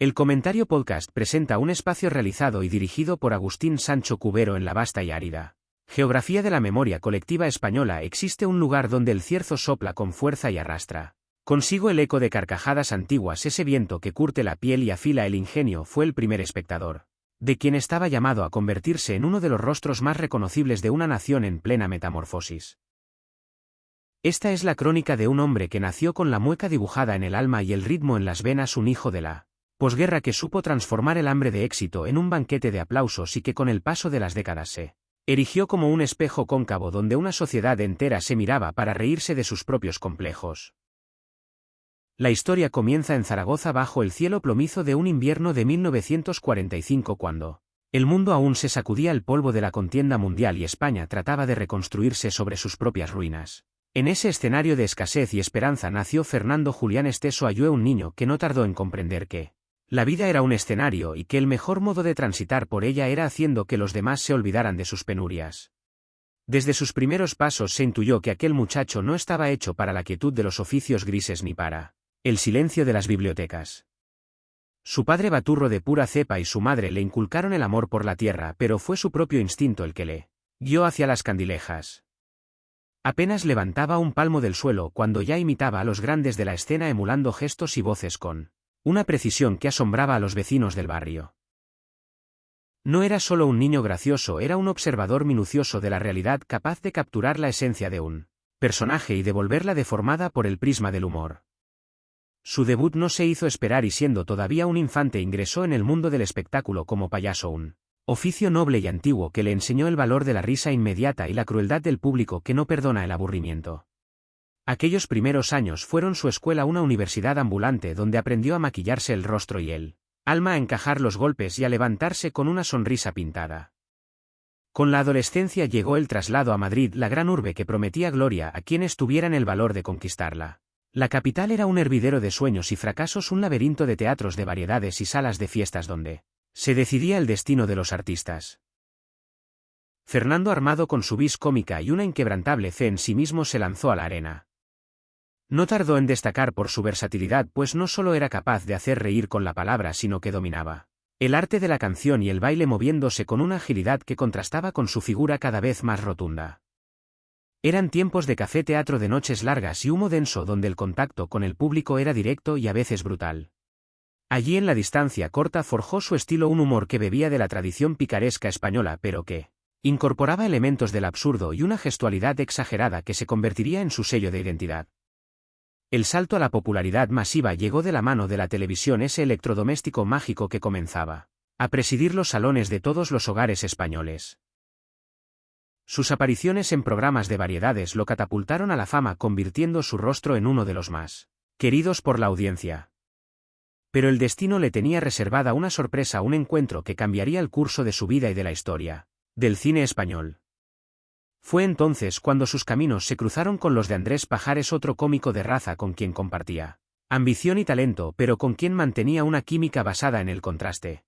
El Comentario Podcast presenta un espacio realizado y dirigido por Agustín Sancho Cubero en la vasta y árida geografía de la memoria colectiva española. Existe un lugar donde el cierzo sopla con fuerza y arrastra consigo el eco de carcajadas antiguas. Ese viento que curte la piel y afila el ingenio fue el primer espectador, de quien estaba llamado a convertirse en uno de los rostros más reconocibles de una nación en plena metamorfosis. Esta es la crónica de un hombre que nació con la mueca dibujada en el alma y el ritmo en las venas, un hijo de la posguerra que supo transformar el hambre de éxito en un banquete de aplausos y que con el paso de las décadas se erigió como un espejo cóncavo donde una sociedad entera se miraba para reírse de sus propios complejos. La historia comienza en Zaragoza bajo el cielo plomizo de un invierno de 1945, cuando el mundo aún se sacudía el polvo de la contienda mundial y España trataba de reconstruirse sobre sus propias ruinas. En ese escenario de escasez y esperanza nació Fernando Julián Esteso Ayue, un niño que no tardó en comprender que la vida era un escenario y que el mejor modo de transitar por ella era haciendo que los demás se olvidaran de sus penurias. Desde sus primeros pasos se intuyó que aquel muchacho no estaba hecho para la quietud de los oficios grises ni para el silencio de las bibliotecas. Su padre baturro de pura cepa y su madre le inculcaron el amor por la tierra, pero fue su propio instinto el que le guió hacia las candilejas. Apenas levantaba un palmo del suelo cuando ya imitaba a los grandes de la escena, emulando gestos y voces con una precisión que asombraba a los vecinos del barrio. No era solo un niño gracioso, era un observador minucioso de la realidad, capaz de capturar la esencia de un personaje y devolverla deformada por el prisma del humor. Su debut no se hizo esperar y siendo todavía un infante ingresó en el mundo del espectáculo como payaso, un oficio noble y antiguo que le enseñó el valor de la risa inmediata y la crueldad del público que no perdona el aburrimiento. Aquellos primeros años fueron su escuela, una universidad ambulante donde aprendió a maquillarse el rostro y el alma, a encajar los golpes y a levantarse con una sonrisa pintada. Con la adolescencia llegó el traslado a Madrid, la gran urbe que prometía gloria a quienes tuvieran el valor de conquistarla. La capital era un hervidero de sueños y fracasos, un laberinto de teatros, de variedades y salas de fiestas donde se decidía el destino de los artistas. Fernando, armado con su vis cómica y una inquebrantable fe en sí mismo, se lanzó a la arena. No tardó en destacar por su versatilidad, pues no solo era capaz de hacer reír con la palabra, sino que dominaba el arte de la canción y el baile, moviéndose con una agilidad que contrastaba con su figura cada vez más rotunda. Eran tiempos de café teatro, de noches largas y humo denso donde el contacto con el público era directo y a veces brutal. Allí, en la distancia corta, forjó su estilo, un humor que bebía de la tradición picaresca española, pero que incorporaba elementos del absurdo y una gestualidad exagerada que se convertiría en su sello de identidad. El salto a la popularidad masiva llegó de la mano de la televisión, ese electrodoméstico mágico que comenzaba a presidir los salones de todos los hogares españoles. Sus apariciones en programas de variedades lo catapultaron a la fama, convirtiendo su rostro en uno de los más queridos por la audiencia. Pero el destino le tenía reservada una sorpresa, un encuentro que cambiaría el curso de su vida y de la historia del cine español. Fue entonces cuando sus caminos se cruzaron con los de Andrés Pajares, otro cómico de raza con quien compartía ambición y talento, pero con quien mantenía una química basada en el contraste.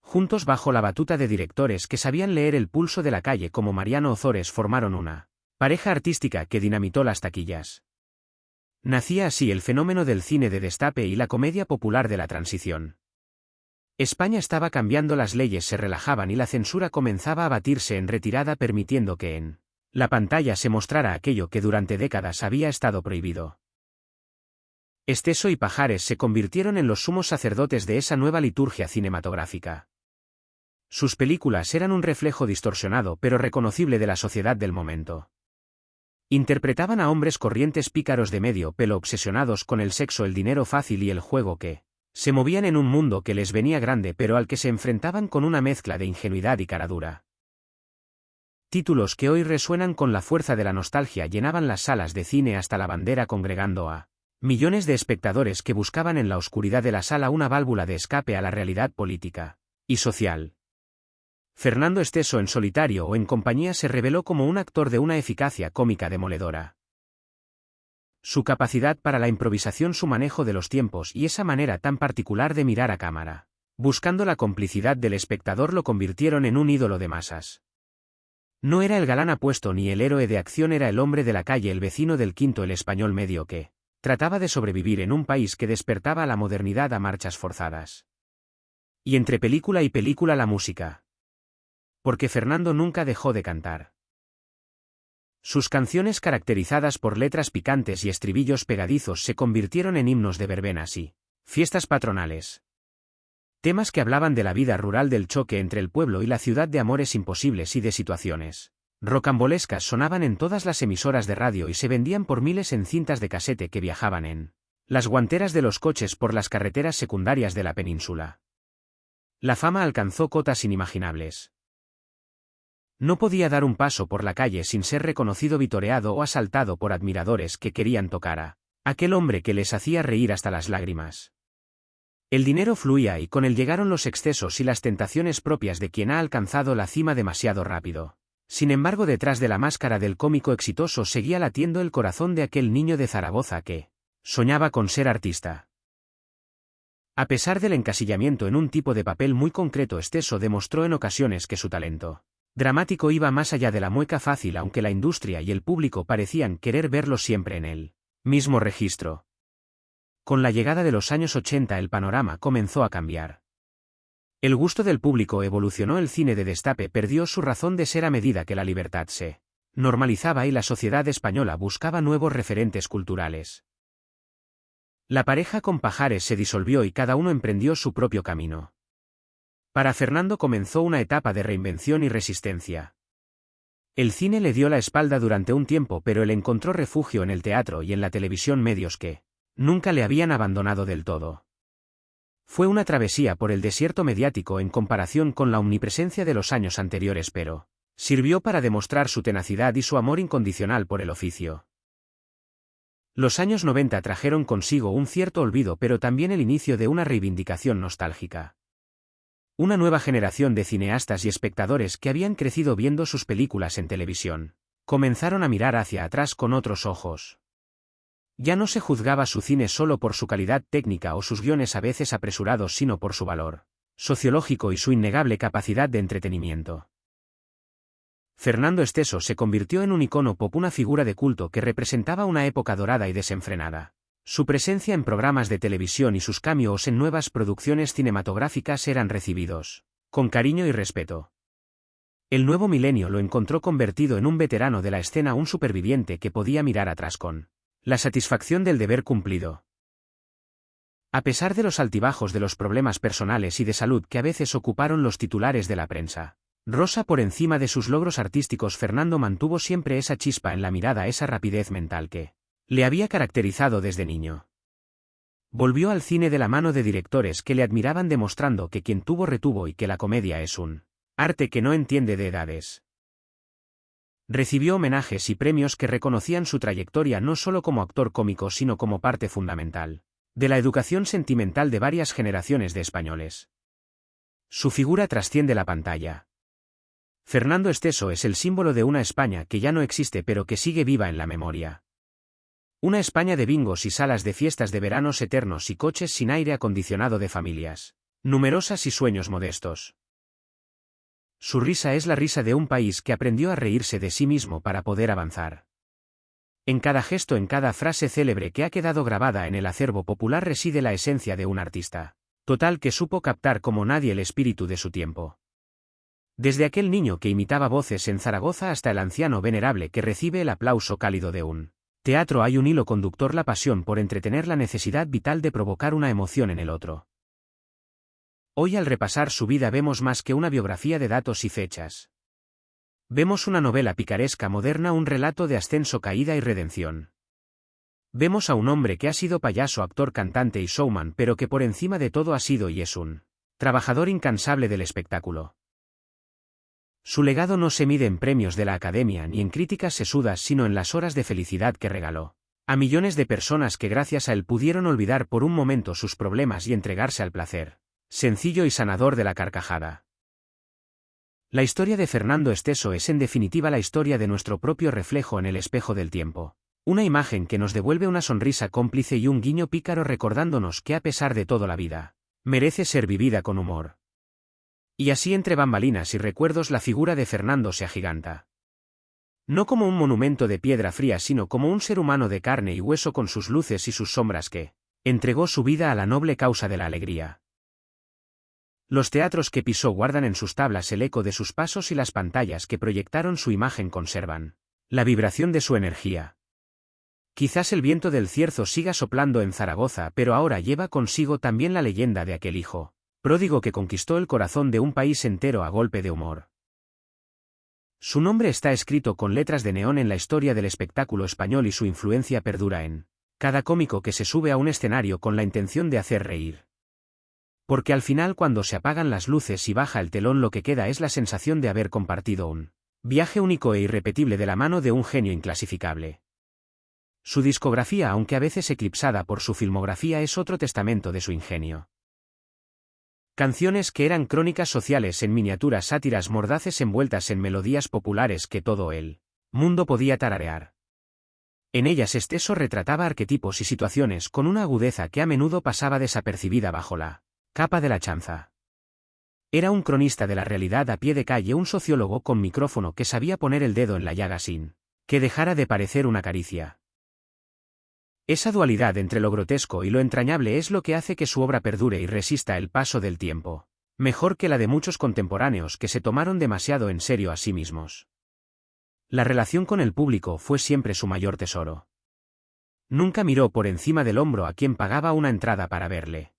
Juntos, bajo la batuta de directores que sabían leer el pulso de la calle como Mariano Ozores, formaron una pareja artística que dinamitó las taquillas. Nacía así el fenómeno del cine de destape y la comedia popular de la transición. España estaba cambiando, las leyes se relajaban y la censura comenzaba a batirse en retirada, permitiendo que en la pantalla se mostrara aquello que durante décadas había estado prohibido. Esteso y Pajares se convirtieron en los sumos sacerdotes de esa nueva liturgia cinematográfica. Sus películas eran un reflejo distorsionado pero reconocible de la sociedad del momento. Interpretaban a hombres corrientes, pícaros de medio pelo, obsesionados con el sexo, el dinero fácil y el juego, que se movían en un mundo que les venía grande pero al que se enfrentaban con una mezcla de ingenuidad y caradura. Títulos que hoy resuenan con la fuerza de la nostalgia llenaban las salas de cine hasta la bandera, congregando a millones de espectadores que buscaban en la oscuridad de la sala una válvula de escape a la realidad política y social. Fernando Esteso, en solitario o en compañía, se reveló como un actor de una eficacia cómica demoledora. Su capacidad para la improvisación, su manejo de los tiempos y esa manera tan particular de mirar a cámara, buscando la complicidad del espectador, lo convirtieron en un ídolo de masas. No era el galán apuesto ni el héroe de acción, era el hombre de la calle, el vecino del quinto, el español medio que Trataba de sobrevivir en un país que despertaba a la modernidad a marchas forzadas. Y entre película y película la música. Porque Fernando nunca dejó de cantar. Sus canciones caracterizadas por letras picantes y estribillos pegadizos se convirtieron en himnos de verbenas y fiestas patronales. Temas que hablaban de la vida rural, del choque entre el pueblo y la ciudad, de amores imposibles y de situaciones rocambolescas sonaban en todas las emisoras de radio y se vendían por miles en cintas de casete que viajaban en las guanteras de los coches por las carreteras secundarias de la península. La fama alcanzó cotas inimaginables. No podía dar un paso por la calle sin ser reconocido, vitoreado o asaltado por admiradores que querían tocar a aquel hombre que les hacía reír hasta las lágrimas. El dinero fluía y con él llegaron los excesos y las tentaciones propias de quien ha alcanzado la cima demasiado rápido. Sin embargo, detrás de la máscara del cómico exitoso seguía latiendo el corazón de aquel niño de Zaragoza que soñaba con ser artista. A pesar del encasillamiento en un tipo de papel muy concreto, Esteso demostró en ocasiones que su talento dramático iba más allá de la mueca fácil, aunque la industria y el público parecían querer verlo siempre en el mismo registro. Con la llegada de los años 80 el panorama comenzó a cambiar. El gusto del público evolucionó, el cine de destape perdió su razón de ser a medida que la libertad se normalizaba y la sociedad española buscaba nuevos referentes culturales. La pareja con Pajares se disolvió y cada uno emprendió su propio camino. Para Fernando comenzó una etapa de reinvención y resistencia. El cine le dio la espalda durante un tiempo, pero él encontró refugio en el teatro y en la televisión, medios que nunca le habían abandonado del todo. Fue una travesía por el desierto mediático en comparación con la omnipresencia de los años anteriores, pero sirvió para demostrar su tenacidad y su amor incondicional por el oficio. Los años 90 trajeron consigo un cierto olvido, pero también el inicio de una reivindicación nostálgica. Una nueva generación de cineastas y espectadores que habían crecido viendo sus películas en televisión comenzaron a mirar hacia atrás con otros ojos. Ya no se juzgaba su cine solo por su calidad técnica o sus guiones a veces apresurados, sino por su valor sociológico y su innegable capacidad de entretenimiento. Fernando Esteso se convirtió en un icono pop, una figura de culto que representaba una época dorada y desenfrenada. Su presencia en programas de televisión y sus cameos en nuevas producciones cinematográficas eran recibidos con cariño y respeto. El nuevo milenio lo encontró convertido en un veterano de la escena, un superviviente que podía mirar atrás con la satisfacción del deber cumplido. A pesar de los altibajos de los problemas personales y de salud que a veces ocuparon los titulares de la prensa rosa, por encima de sus logros artísticos, Fernando mantuvo siempre esa chispa en la mirada, esa rapidez mental que le había caracterizado desde niño. Volvió al cine de la mano de directores que le admiraban, demostrando que quien tuvo retuvo y que la comedia es un arte que no entiende de edades. Recibió homenajes y premios que reconocían su trayectoria no solo como actor cómico, sino como parte fundamental de la educación sentimental de varias generaciones de españoles. Su figura trasciende la pantalla. Fernando Esteso es el símbolo de una España que ya no existe, pero que sigue viva en la memoria. Una España de bingos y salas de fiestas, de veranos eternos y coches sin aire acondicionado, de familias numerosas y sueños modestos. Su risa es la risa de un país que aprendió a reírse de sí mismo para poder avanzar. En cada gesto, en cada frase célebre que ha quedado grabada en el acervo popular, reside la esencia de un artista total que supo captar como nadie el espíritu de su tiempo. Desde aquel niño que imitaba voces en Zaragoza hasta el anciano venerable que recibe el aplauso cálido de un teatro, hay un hilo conductor: la pasión por entretener, la necesidad vital de provocar una emoción en el otro. Hoy, al repasar su vida, vemos más que una biografía de datos y fechas. Vemos una novela picaresca moderna, un relato de ascenso, caída y redención. Vemos a un hombre que ha sido payaso, actor, cantante y showman, pero que por encima de todo ha sido y es un trabajador incansable del espectáculo. Su legado no se mide en premios de la Academia ni en críticas sesudas, sino en las horas de felicidad que regaló a millones de personas que gracias a él pudieron olvidar por un momento sus problemas y entregarse al placer sencillo y sanador de la carcajada. La historia de Fernando Esteso es en definitiva la historia de nuestro propio reflejo en el espejo del tiempo. Una imagen que nos devuelve una sonrisa cómplice y un guiño pícaro, recordándonos que a pesar de todo la vida merece ser vivida con humor. Y así, entre bambalinas y recuerdos, la figura de Fernando se agiganta. No como un monumento de piedra fría, sino como un ser humano de carne y hueso con sus luces y sus sombras que entregó su vida a la noble causa de la alegría. Los teatros que pisó guardan en sus tablas el eco de sus pasos y las pantallas que proyectaron su imagen conservan la vibración de su energía. Quizás el viento del cierzo siga soplando en Zaragoza, pero ahora lleva consigo también la leyenda de aquel hijo pródigo que conquistó el corazón de un país entero a golpe de humor. Su nombre está escrito con letras de neón en la historia del espectáculo español y su influencia perdura en cada cómico que se sube a un escenario con la intención de hacer reír. Porque al final, cuando se apagan las luces y baja el telón, lo que queda es la sensación de haber compartido un viaje único e irrepetible de la mano de un genio inclasificable. Su discografía, aunque a veces eclipsada por su filmografía, es otro testamento de su ingenio. Canciones que eran crónicas sociales en miniatura, sátiras mordaces envueltas en melodías populares que todo el mundo podía tararear. En ellas Esteso retrataba arquetipos y situaciones con una agudeza que a menudo pasaba desapercibida bajo la capa de la chanza. Era un cronista de la realidad a pie de calle, un sociólogo con micrófono que sabía poner el dedo en la llaga sin que dejara de parecer una caricia. Esa dualidad entre lo grotesco y lo entrañable es lo que hace que su obra perdure y resista el paso del tiempo, mejor que la de muchos contemporáneos que se tomaron demasiado en serio a sí mismos. La relación con el público fue siempre su mayor tesoro. Nunca miró por encima del hombro a quien pagaba una entrada para verle.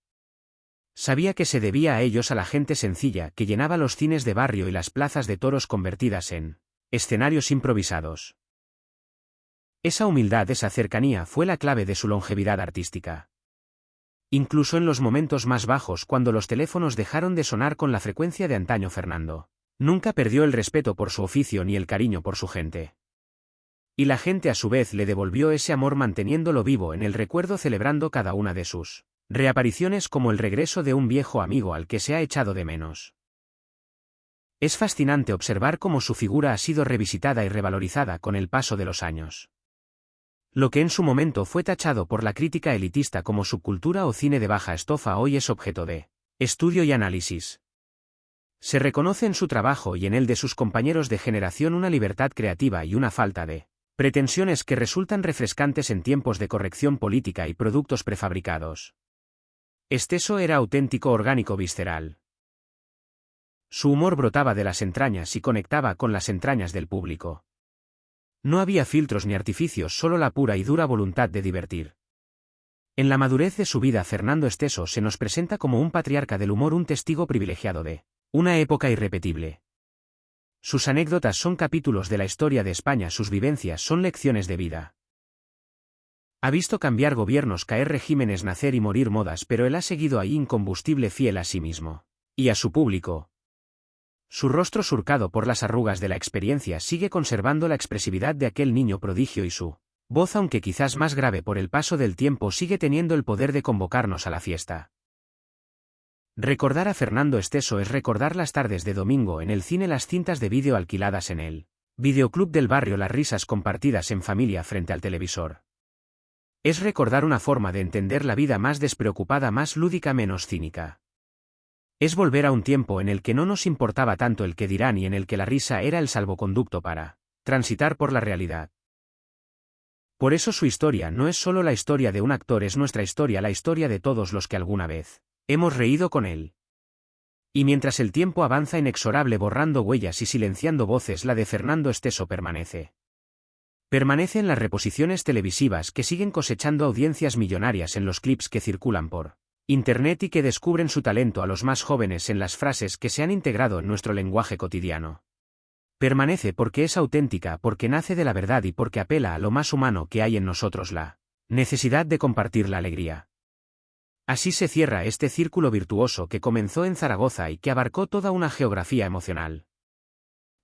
Sabía que se debía a ellos, a la gente sencilla que llenaba los cines de barrio y las plazas de toros convertidas en escenarios improvisados. Esa humildad, esa cercanía fue la clave de su longevidad artística. Incluso en los momentos más bajos, cuando los teléfonos dejaron de sonar con la frecuencia de antaño, Fernando nunca perdió el respeto por su oficio ni el cariño por su gente. Y la gente a su vez le devolvió ese amor manteniéndolo vivo en el recuerdo, celebrando cada una de sus reapariciones como el regreso de un viejo amigo al que se ha echado de menos. Es fascinante observar cómo su figura ha sido revisitada y revalorizada con el paso de los años. Lo que en su momento fue tachado por la crítica elitista como subcultura o cine de baja estofa hoy es objeto de estudio y análisis. Se reconoce en su trabajo y en el de sus compañeros de generación una libertad creativa y una falta de pretensiones que resultan refrescantes en tiempos de corrección política y productos prefabricados. Esteso era auténtico, orgánico, visceral. Su humor brotaba de las entrañas y conectaba con las entrañas del público. No había filtros ni artificios, solo la pura y dura voluntad de divertir. En la madurez de su vida, Fernando Esteso se nos presenta como un patriarca del humor, un testigo privilegiado de una época irrepetible. Sus anécdotas son capítulos de la historia de España, sus vivencias son lecciones de vida. Ha visto cambiar gobiernos, caer regímenes, nacer y morir modas, pero él ha seguido ahí, incombustible, fiel a sí mismo y a su público. Su rostro, surcado por las arrugas de la experiencia, sigue conservando la expresividad de aquel niño prodigio y su voz, aunque quizás más grave por el paso del tiempo, sigue teniendo el poder de convocarnos a la fiesta. Recordar a Fernando Esteso es recordar las tardes de domingo en el cine, las cintas de vídeo alquiladas en el videoclub del barrio, las risas compartidas en familia frente al televisor. Es recordar una forma de entender la vida más despreocupada, más lúdica, menos cínica. Es volver a un tiempo en el que no nos importaba tanto el que dirán y en el que la risa era el salvoconducto para transitar por la realidad. Por eso su historia no es solo la historia de un actor, es nuestra historia, la historia de todos los que alguna vez hemos reído con él. Y mientras el tiempo avanza inexorable, borrando huellas y silenciando voces, la de Fernando Esteso permanece. Permanece en las reposiciones televisivas que siguen cosechando audiencias millonarias, en los clips que circulan por Internet y que descubren su talento a los más jóvenes, en las frases que se han integrado en nuestro lenguaje cotidiano. Permanece porque es auténtica, porque nace de la verdad y porque apela a lo más humano que hay en nosotros, la necesidad de compartir la alegría. Así se cierra este círculo virtuoso que comenzó en Zaragoza y que abarcó toda una geografía emocional.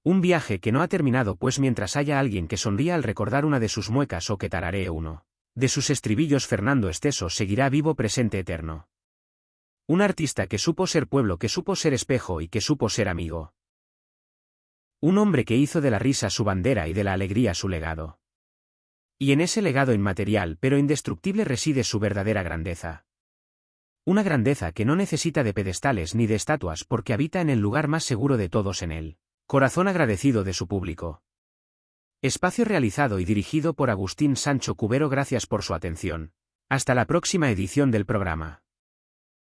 Un viaje que no ha terminado, pues mientras haya alguien que sonría al recordar una de sus muecas o que tararee uno de sus estribillos, Fernando Esteso seguirá vivo, presente, eterno. Un artista que supo ser pueblo, que supo ser espejo y que supo ser amigo. Un hombre que hizo de la risa su bandera y de la alegría su legado. Y en ese legado inmaterial pero indestructible reside su verdadera grandeza. Una grandeza que no necesita de pedestales ni de estatuas, porque habita en el lugar más seguro de todos, en el corazón agradecido de su público. Espacio realizado y dirigido por Agustín Sancho Cubero. Gracias por su atención. Hasta la próxima edición del programa.